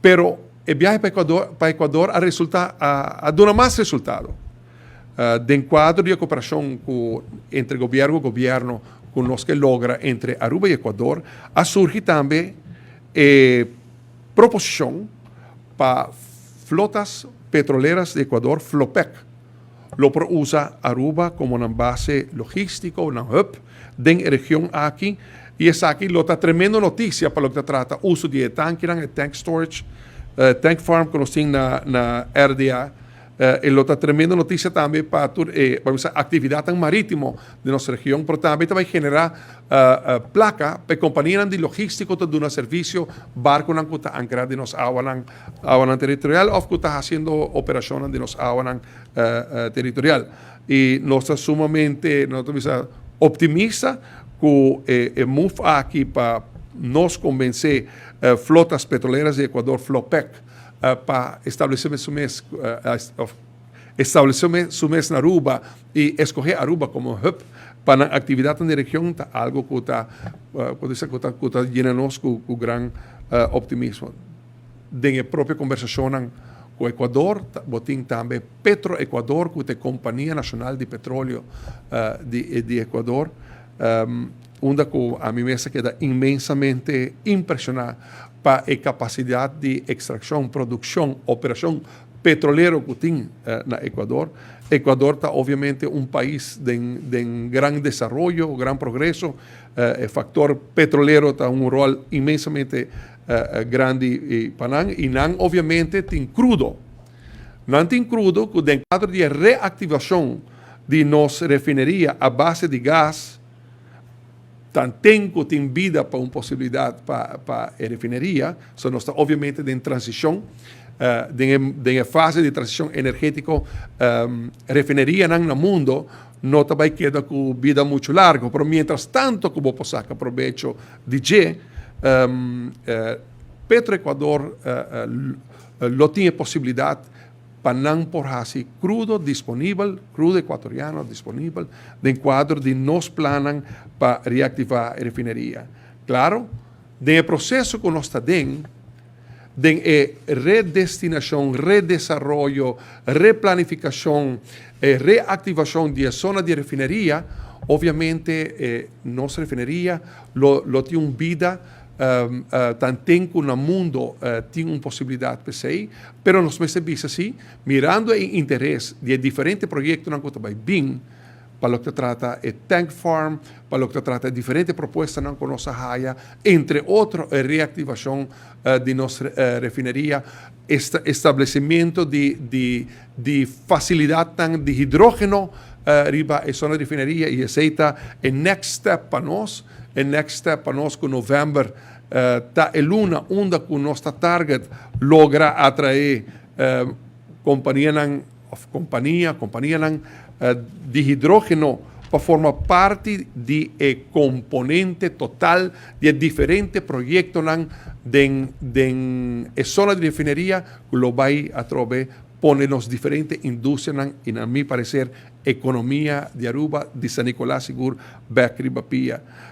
Pero el viaje para Ecuador ha dado más resultado. De encuadro de cooperación entre gobierno y gobierno, con los que logra entre Aruba y Ecuador, ha surgido también proposición para flotas petroleras de Ecuador, Flopec. Lo usa Aruba como una base logística, una hub de la región aquí. Y es aquí la tremenda noticia para lo que trata uso de tanque, tank storage, tank farm, que nos tiene na RDA. Y la tremenda noticia también para la actividad marítima de nuestra región, pero también va a generar placa para compañías de logística de un servicio, barco que está anclado en los aguas territorial o que está haciendo operaciones de los aguas territorial. Y nos está sumamente optimista que el move aquí para nos convencer flotas petroleras de Ecuador, Flopec, para establecer su mes en Aruba y escoger Aruba como hub para la actividad en la región, algo que está llenándonos con gran optimismo. De la propia conversación con Ecuador, botín también Petroecuador, que es la Compañía Nacional de Petróleo de Ecuador, una que a mí me queda inmensamente impresionada para la capacidad de extracción, producción, operación petrolera que tiene en Ecuador. Ecuador está obviamente un país de gran desarrollo, gran progreso. El factor petrolero está un rol inmensamente grande para y nan obviamente tiene crudo. Nan tiene crudo que en cuadro de reactivación de nuestra refinería a base de gas, tanto tem vida para uma possibilidade para a refineria, so nós está obviamente em transição, em fase de transição energética, refineria no mundo não vai quedar com vida muito larga, mas mientras tanto que vou sacar proveito de Petroecuador não tinha possibilidade para não por assim crudo disponível, crudo equatoriano disponível, de quadro de nos planos para reactivar a refineria. Claro, de processo que nós estamos de redestinação, redesarrollo, replanificação, reactivação de zona de refineria, obviamente nossa refineria lo tem uma vida tanto que no mundo tiene una posibilidad para sí, pero nos vemos así, mirando el interés de diferentes proyectos en que vai bien, para lo que trata el tank farm, para lo que trata diferentes propuestas en que nos haya, entre otros, reactivación de nuestra refinería, establecimiento de facilidad de hidrógeno arriba en zona de refinería y aceita el next step para nosotros. El next step para nosotros, en noviembre, está el una que nuestra target logra atraer compañías de hidrógeno para formar parte del componente total de diferentes proyectos de zona de refinería que lo va a través ponen las diferentes industrias y, a mi parecer, economía de Aruba, de San Nicolás, Sigur, Becri, Bapía.